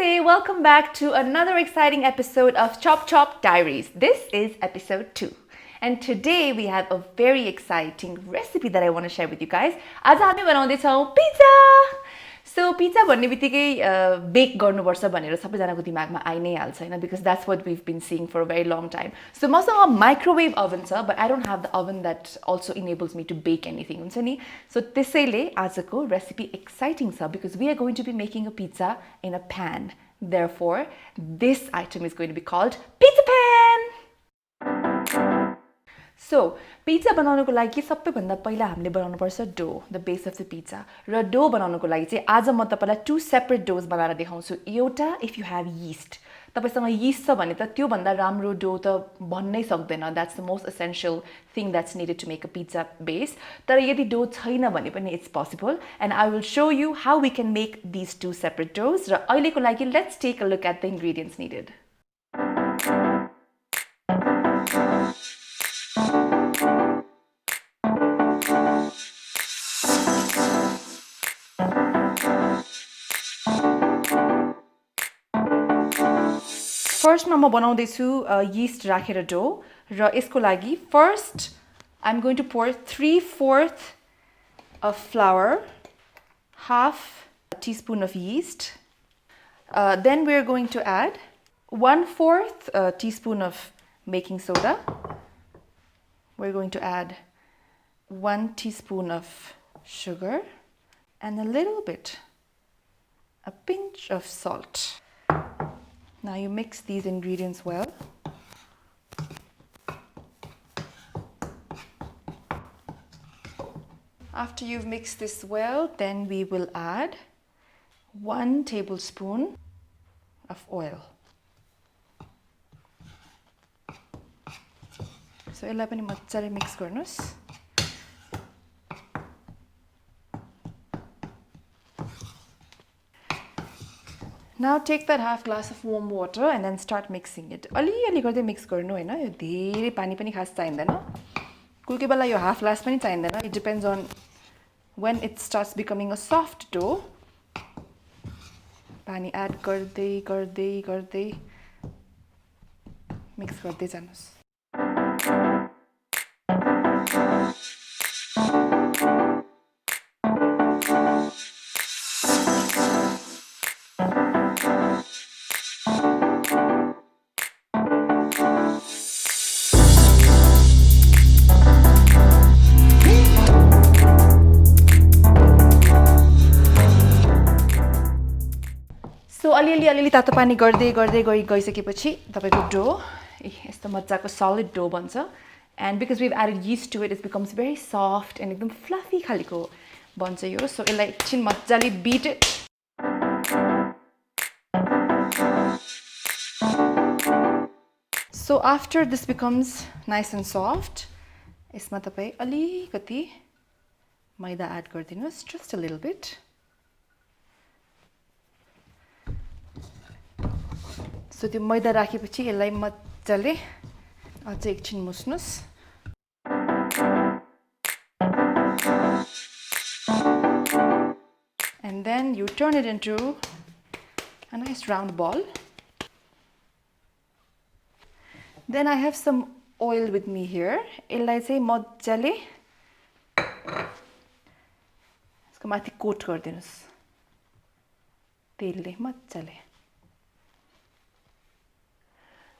Namaste, welcome back to another exciting episode of CHOP Diaries. This is episode 2. And today we have a very exciting recipe that I want to share with you guys. आज हामी बनाउँदैछौं pizza. So pizza भन्ने बित्तिकै bake गर्नुपर्छ भनेर सबैजनाको दिमागमा आइ नै हाल्छ हैन because that's what we've been seeing for a very long time. So मसँग microwave oven छ but I don't have the oven that also enables me to bake anything हुन्छ नि. So त्यसैले आजको recipe exciting छ because we are going to be making a pizza in a pan. Therefore, this item is going to be called pizza pan. So, pizza बनाउनको लागि सबैभन्दा पहिला हामीले बनाउनुपर्छ dough, the base of the pizza. र dough बनाउनको लागि चाहिँ आज म तपाईलाई two separate doughs बनाएर देखाउँछु. एउटा if you have yeast. तपाईसँग yeast छ भने त त्यो भन्दा राम्रो dough त भन्नै सक्दैन. That's the most essential thing that's needed to make a pizza base. तर यदि dough छैन भने पनि it's possible and I will show you how we can make these two separate doughs. र अहिलेको लागि let's take a look at the ingredients needed. First, म बनाउँदैछु yeast राखेर dough र यसको लागि first I'm going to pour 3/4 of flour, half a teaspoon of yeast. Then we're going to add 1/4 teaspoon of baking soda. We're going to add 1 teaspoon of sugar and a pinch of salt. Now you mix these ingredients well. After you've mixed this well, then we will add 1 tablespoon of oil. So यसलाई पनि मज्जाले mix गर्नुस्. Now take that half glass of warm water and then start mixing it. अलि गर्दै mix गर्नु हैन. यो धेरै पानी पनि खास चाहिँदैन. कुनै बेला यो half glass पनि चाहिँदैन. It depends on when it starts becoming a soft dough. पानी add गर्दै mix गर्दै जानुस्. So अलि तातो पानी गर्दै गइसकेपछि तपाईको dough यस्तो मज्जाको solid dough बन्छ and because we've added yeast to it becomes very soft and एकदम fluffy खालको बन्छ यो. So यसलाई एकछिन मज्जाले beat it. So after this becomes nice and soft, यसमा तपाई अलिकति मैदा add गर्दिनुस्, just a little bit. So त्यो मैदा राखेपछि यसलाई मज्जाले अझै एकछिन मुस्नुस्. And then you turn it into a nice round ball. Then I have some oil with me here. यसलाई चाहिँ मज्जाले यसको माथि कोट गर्दिनुस्. तेलले मज्जाले.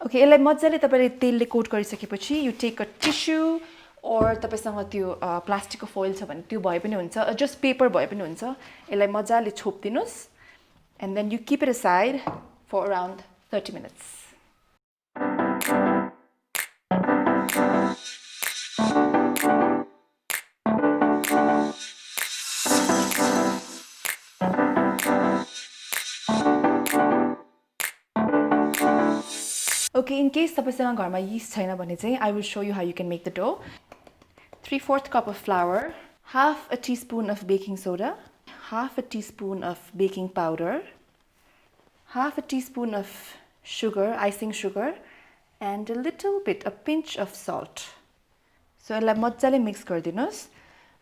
Okay, यसलाई मज्जाले तपाईले तेलले कोट गरिसकेपछि you take a tissue or तपाईसँग त्यो प्लास्टिकको foil छ भने त्यो भए पनि हुन्छ, just paper भए पनि हुन्छ. यसलाई मज्जाले छोप्दिनुस् and then you keep it aside for around 30 minutes. Okay, in case तपाईसँग घरमा yeast छैन भने चाहिँ I will show you how you can make the dough. 3/4 cup of flour, half a teaspoon of baking soda, half a teaspoon of baking powder, half a teaspoon of sugar, icing sugar, and a pinch of salt. So यसलाई मज्जाले mix गर्दिनुस्.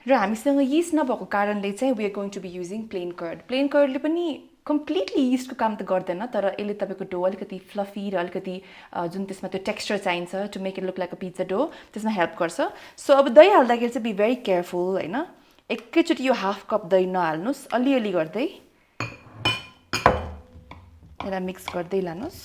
र हामीसँग yeast नभएको कारणले चाहिँ we are going to be using plain curd. Plain curd ले पनि completely यीस्टको काम त गर्दैन तर यसले तपाईँको डो अलिकति फ्लफी र अलिकति जुन त्यसमा त्यो टेक्स्चर चाहिन्छ to make it look like a pizza dough त्यसमा हेल्प गर्छ सो अब दही हाल्दाखेरि चाहिँ बी भेरी केयरफुल होइन एकैचोटि यो हाफ कप दही नहाल्नुहोस् अलिअलि गर्दै यसलाई मिक्स गर्दै लानुहोस्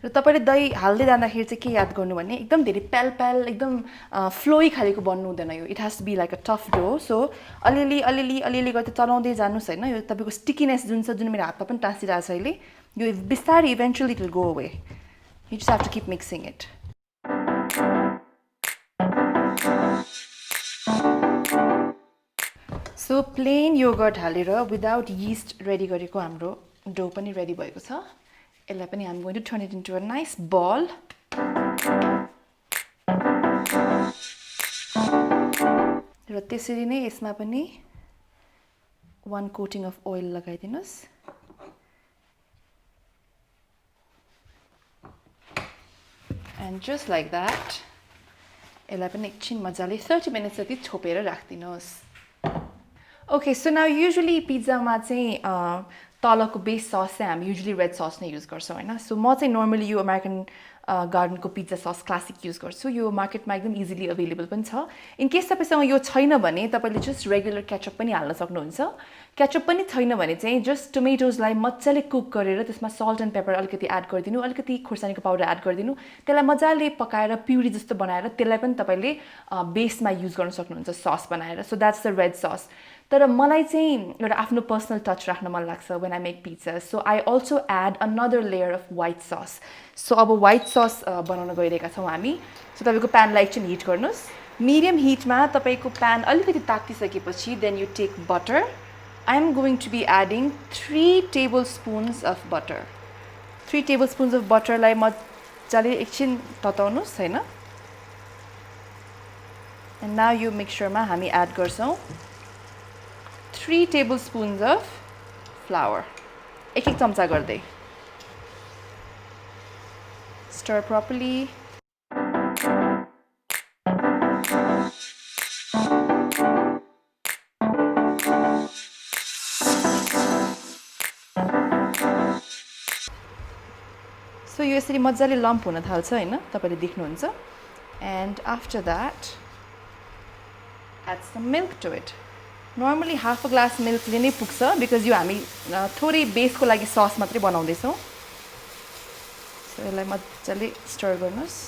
र तपाईले दही हाल्दै जाँदाखेरि चाहिँ के याद गर्नु भने एकदम धेरै प्याल प्याल एकदम फ्लोई खालेको बन्नु हुँदैन यो it has to be like a tough dough so अलिअलि गर्दै चलाउँदै जानुस् हैन यो तपाईको स्टिकीनेस जुन छ जुन मेरो हातमा पनि टाँसिरहेको छ अहिले यो बिस्तारै eventually it will go away you just have to keep mixing it so plain yogurt हालेर विदाउट यीस्ट रेडी गरेको हाम्रो डो पनि रेडी भएको छ यसलाई पनि I'm going to turn it into a nice ball. र त्यसरी नै यसमा पनि one coating of oil लगाइदिनुस् and just like that यसलाई पनि एकछिन मजाले 30 minutes जति छोपेर राख्दिनुस् Okay, so now usually pizza मा चाहिँ तलको बेस सस चाहिँ हामी युजुअली रेड सस नै युज गर्छौँ हैन सो म चाहिँ नर्मली यो अमेरिकन गार्डनको पिज्जा सस क्लासिक युज गर्छु यो मार्केटमा एकदम इजिली अवेलेबल पनि छ इन केस तपाईसँग यो छैन भने तपाईले जस्ट रेगुलर केचअप पनि हाल्न सक्नुहुन्छ केचअप पनि छैन भने चाहिँ जस्ट टोमेटोजलाई मजाले कुक गरेर त्यसमा सल्ट एन्ड पेपर अलिकति एड गरिदिनु अलिकति खुर्सानीको पाउडर एड गरिदिनु त्यसलाई मजाले पकाएर प्युरी जस्तो बनाएर त्यसलाई पनि तपाईले बेसमा युज गर्न सक्नुहुन्छ सस बनाएर so that's the red sauce तर मलाई चाहिँ एउटा आफ्नो पर्सनल टच राख्न मन लाग्छ when I make pizza so I also add another layer of white sauce so अब व्हाइट सस बनाउन गइरहेका छौँ हामी सो तपाईको प्यानलाई एकछिन हिट गर्नुस् मिडियम हिटमा तपाईको प्यान अलिकति तातिसकेपछि then you take butter I am going to be adding 3 tablespoons of butter 3 tablespoons of बटरलाई मजाले एकछिन तताउनुस् हैन एन्ड नाउ यो मिक्सचरमा हामी एड गर्छौँ 3 tablespoons of flour. एक चम्चा गर्दै. Stir properly. So यो यसरी मजाले लम्प हुन थाल्छ हैन तपाईले देख्नुहुन्छ and after that add some milk to it. Normally half a glass milk ले नै पुग्छ because यो हामी थोरै बेसको लागि सस मात्रै बनाउँदै छौं सो यसलाई मजाले स्टर गर्नुस्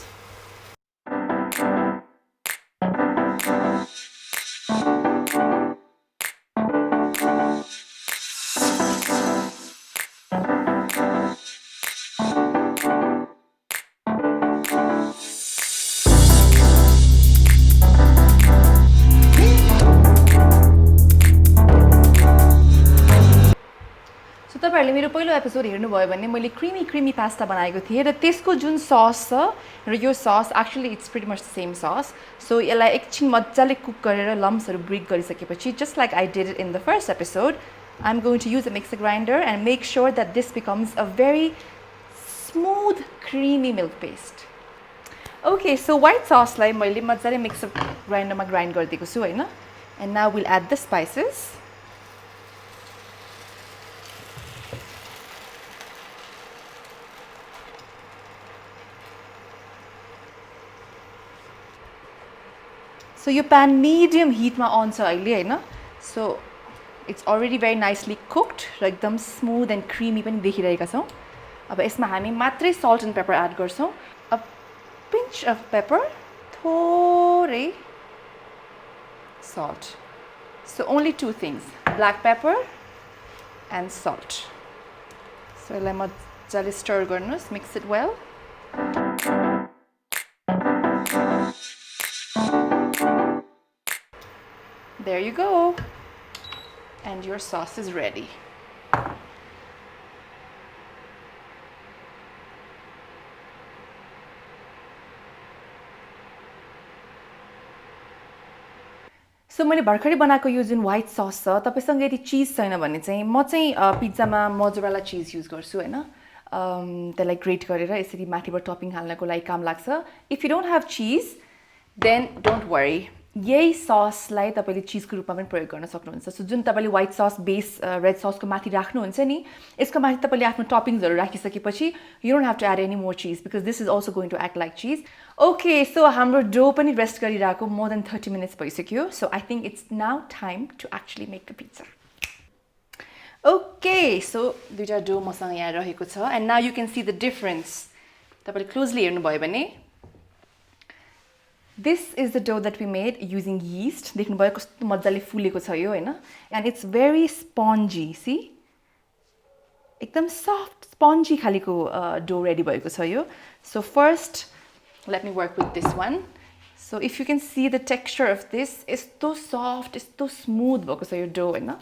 तपाईहरुले मेरो पहिलो एपिसोड हेर्नुभयो भने मैले क्रीमी पास्ता बनाएको थिएँ र त्यसको जुन सस छ र यो sauce actually it's pretty much the same sauce so यसलाई एकछिन मजाले कुक गरेर लम्प्सहरु ब्रेक गरिसकेपछि just like I did it in the first episode I am going to use a mixer grinder and make sure that this becomes a very smooth creamy milk paste okay so white ससलाई मैले मजाले mixer ग्राइन्डरमा grind गरिदिएको छु हैन and now will add the spices So your pan medium heat ma on cha अहिले हैन so it's already very nicely cooked र एकदम smooth and creamy पनि देखिरहेका छौं अब यसमा हामी मात्रै salt and pepper add गर्छौं a pinch of pepper थोरै salt so only two things black pepper and salt so यसलाई मजाले stir गर्नुस् mix it well There you go. And your sauce is ready. So मैले भर्खरै बनाएको यो जुन व्हाइट सस छ तपाईसँग यदि चीज छैन भने चाहिँ म चाहिँ पिज्जामा मोजरेला चीज युज गर्छु हैन त्यसलाई ग्रेट गरेर यसरी माथिबाट टपिङ हाल्नको लागि काम लाग्छ इफ यु डोन्ट ह्याभ चीज देन डोन्ट वरी यही ससलाई तपाईले चीजको रूपमा पनि प्रयोग गर्न सक्नुहुन्छ सो जुन तपाईले व्हाइट सस बेस रेड ससको माथि राख्नुहुन्छ नि यसको माथि तपाईले आफ्नो टपिङ्सहरु राखिसकेपछि you don't have to add any more cheese because this is also going to act like cheese okay so हाम्रो डो पनि रेस्ट गरिरहेको मोर देन 30 मिनट्स भइसक्यो so I think it's now time to actually make the pizza okay so दुईटा dough मसँग यहाँ रहेको छ and now you can see the difference तपाईले क्लोजली हेर्नुभयो भने This is the dough that we made using yeast. देख्नुभयो कस्तो मज्जाले फुलेको छ यो हैन and it's very spongy. See? एकदम soft spongy खालीको dough ready भएको छ यो. So first let me work with this one. So if you can see the texture of this is so soft, it's so smooth भएको छ यो dough हैन.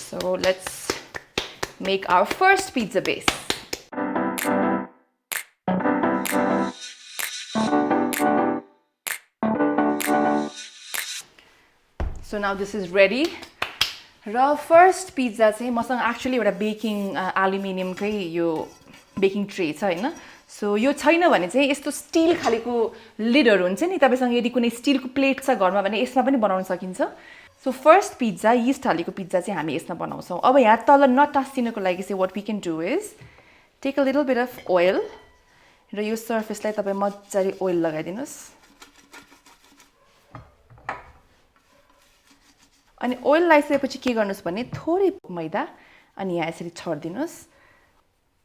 So let's make our first pizza base. So now this is ready. र first pizza चाहिँ मसँग actually एउटा baking एल्युमिनियमकै यो baking tray छ हैन सो यो छैन भने चाहिँ यस्तो स्टील खालीको लिडहरु हुन्छ नि तपाईसँग यदि कुनै स्टीलको प्लेट छ घरमा भने यसमा पनि बनाउन सकिन्छ सो फर्स्ट पिज्जा यीस्ट हालेको पिज्जा चाहिँ हामी यसमा बनाउँछौं अब यहाँ तल नटासिनको लागि चाहिँ what we can do is take a little bit of oil र यो सर्फेसलाई तपाई मज्जाले ओइल लगाइदिनुस् अनि ओइल लगाइसकेपछि के गर्नुस् भने थोरै मैदा अनि यहाँ यसरी छर्दिनुस्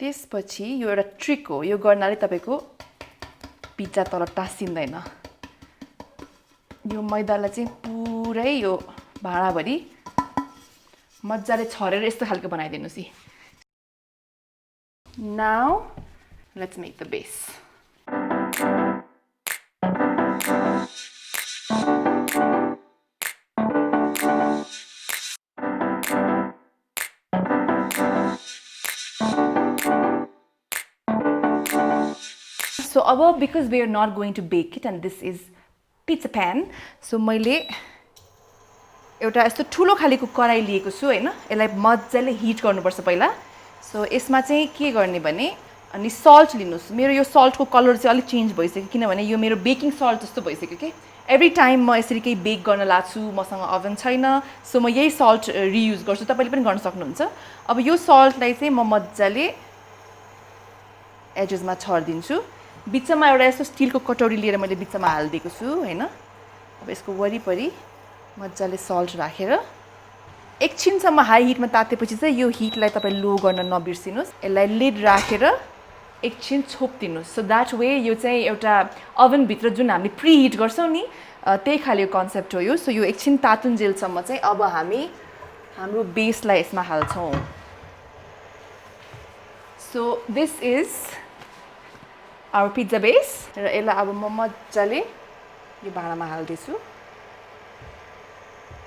त्यसपछि यो एउटा ट्रिक हो यो गर्नाले तपाईको पिज्जा तल टासिँदैन यो मैदालाई चाहिँ पुरै यो भाँडाभरि मज्जाले छरेर यस्तो खालको बनाइदिनुस् है now let's make the base So अब because we are not going to bake it and this is pizza pan so मैले एउटा यस्तो ठुलो खालीको कराई लिएको छु हैन यसलाई मज्जाले हिट गर्नुपर्छ पहिला सो यसमा चाहिँ के गर्ने भने अनि सल्ट लिनुस् मेरो यो सल्टको कलर चाहिँ अलि चेन्ज भइसक्यो किनभने यो मेरो बेकिङ सल्ट जस्तो भइसक्यो के एभ्री टाइम म यसरी केही बेक गर्न लाग्छु मसँग ओभन छैन सो म यही सल्ट रियुज गर्छु तपाईले पनि गर्न सक्नुहुन्छ अब यो सल्टलाई चाहिँ म मज्जाले एजेसमा छर्दिन्छु बिचमा एउटा यस्तो स्टीलको कटोरी लिएर मैले बिचमा हाल्दिएको छु हैन अब यसको वरिपरि मज्जाले सल्ट राखेर एकछिनसम्म हाई हिटमा तातेपछि चाहिँ यो हिटलाई तपाई लो गर्न नबिर्सिनुस् यसलाई लिड राखेर एकछिन छोप्दिनुस् सो दैट वे यो चाहिँ एउटा ओभन भित्र जुन हामीले प्री हिट गर्छौं नि त्यही खाले कन्सेप्ट हो यो सो यो एकछिन तातुन्जेलसम्म चाहिँ अब हामी हाम्रो बेसलाई यसमा हाल्छौं so this is our pizza base र यसलाई अब म मज्जाले यो भाँडामा हाल्दैछु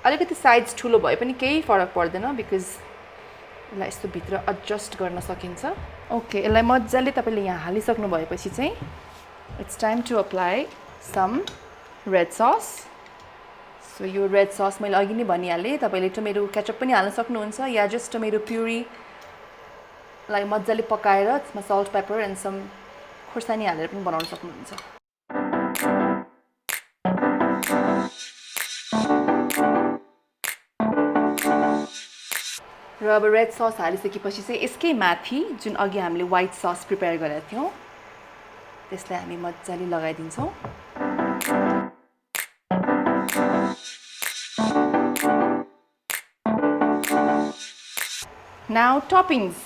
अलिकति साइज ठुलो भए पनि केही फरक पर्दैन बिकज यसलाई यस्तो भित्र एडजस्ट गर्न सकिन्छ ओके यसलाई मज्जाले तपाईले यहाँ हालिसक्नु भएपछि चाहिँ it's time to apply some red sauce so यो रेड सस मैले अघि नै भनिहालेँ तपाईले टमेटो केचप पनि हाल्न सक्नुहुन्छ या जस्ट टमेटो प्युरी लाई मज्जाले पकाएर त्यसमा सल्ट पेपर एन्ड सम खुर्सानी हालेर पनि बनाउन सक्नुहुन्छ र अब रेड सस हालिसकेपछि चाहिँ यसकै माथि जुन अघि हामीले व्हाइट सस प्रिपेयर गरेका थियौं त्यसलाई हामी मज्जाले लगाइदिन्छौं Now toppings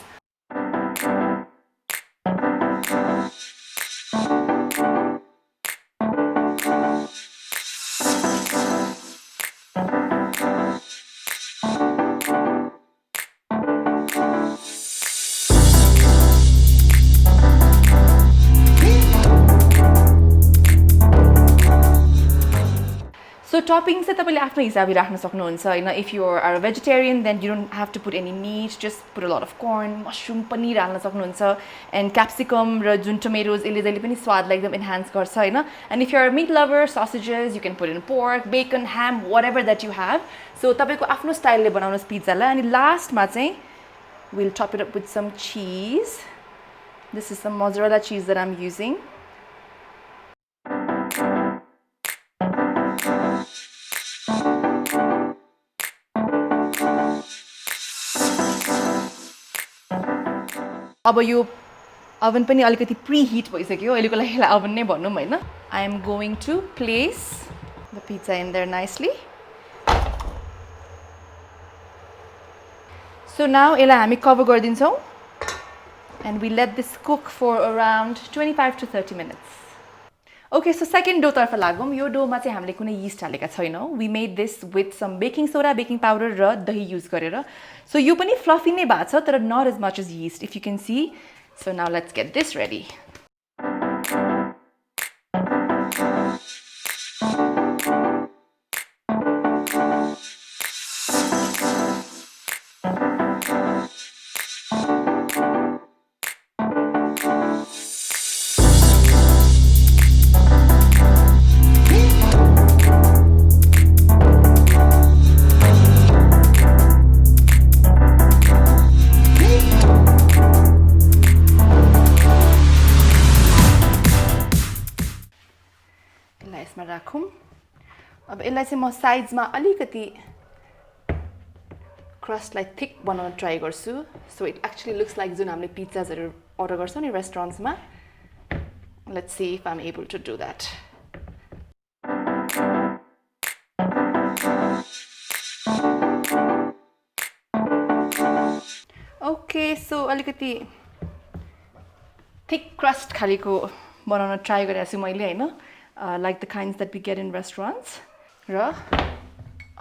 toppings चाहिँ तपाईले आफ्नो हिसाबले राख्न सक्नुहुन्छ हैन. If you are a vegetarian, then you don't have to put any meat. Just put a lot of corn, mushroom, paneer हाल्न सक्नुहुन्छ, and capsicum र जुन tomatoes यसले जहिले पनि स्वादलाई एकदम enhance गर्छ हैन. And if you're a meat lover, sausages, you can put in pork, bacon, ham, whatever that you have. So तपाईको आफ्नो स्टाइलले बनाउनुस् पिज्जालाई. अनि लास्टमा चाहिँ we'll top it up with some cheese. This is some mozzarella cheese that I'm using. अब यो oven पनि अलिकति preheat भइसक्यो. अहिलेको लागि यसलाई oven नै भनौं हैन. I am going to place the pizza in there nicely. So now यसलाई हामी cover गरिदिन्छौँ. And we let this cook for around 25 to 30 minutes. Okay, so second dough तर्फ लागौं. यो dough मा चाहिँ हामीले कुनै yeast हालेका छैनौं. We made this with some baking soda, baking powder र दही use गरेर. So यो पनि fluffy नै भएको छ तर not as much as yeast, if you can see. So now let's get this ready. यसमा राखौं. अब यसलाई चाहिँ म साइड्समा अलिकति क्रस्टलाई थिक बनाउन ट्राई गर्छु. So it actually looks like जुन हामीले पिज्जाजहरु अर्डर गर्छौं नि रेस्टुरेन्ट्समा. Let's see if I'm able to do that. Okay, so अलिकति thick crust खालीको बनाउन ट्राई गरेको छु मैले हैन. Like the kinds that we get in restaurants. Ra.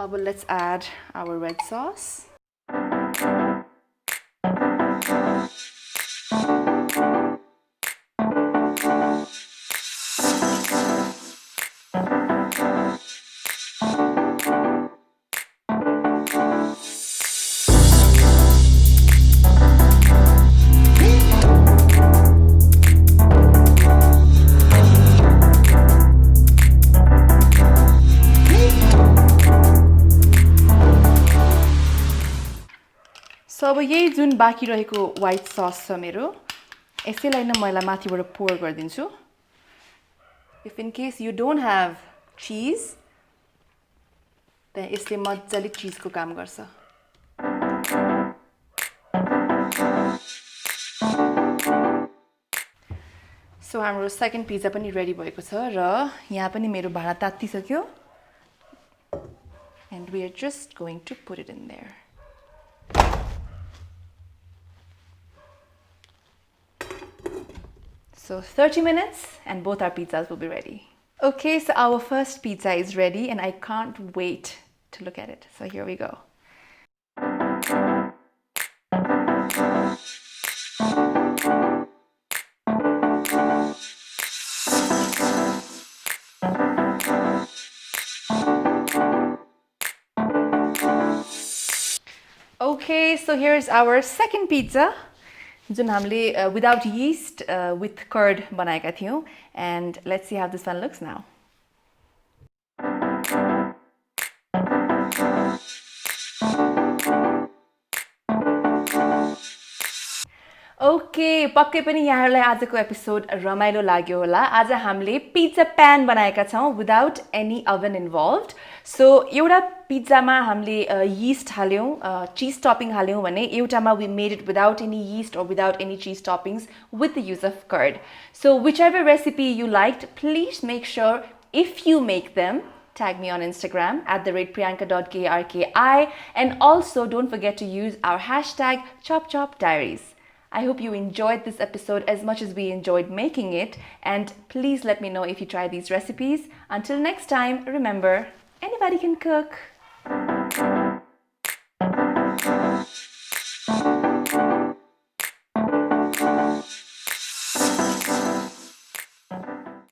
Let's add our red sauce. So अब यही जुन बाँकी रहेको व्हाइट सस छ मेरो यसैलाई न मैले माथिबाट पोर गर्दिन्छु. If in case you don't have cheese, then यसले मज्जाले चीजको काम गर्छ. So हाम्रो सेकेन्ड पिज्जा पनि रेडी भएको छ र यहाँ पनि मेरो भाँडा तात्तिसक्यो. And we are just going to put it in there. So 30 minutes and both our pizzas will be ready. Okay, so our first pizza is ready and I can't wait to look at it. So here we go. Okay, so here's our second pizza. जुन हामीले without yeast with curd बनाएका थियौं. And let's see how this one looks now. Okay, पक्कै पनि यहाँहरुलाई आजको episode रमाइलो लाग्यो होला. आज हामीले पिज्जा प्यान बनाएका छौं without any oven involved. So एउटा पिज्जामा हामीले yeast हाल्यौं, cheese topping हाल्यौं भने एउटामा we made it without any yeast or without any cheese toppings with the use of curd. So whichever recipe you liked, please make sure if you make them, tag me on Instagram @priyanka.karki, and also don't forget to use our hashtag #ChopDiaries. I hope you enjoyed this episode as much as we enjoyed making it, and please let me know if you try these recipes. Until next time, remember, anybody can cook.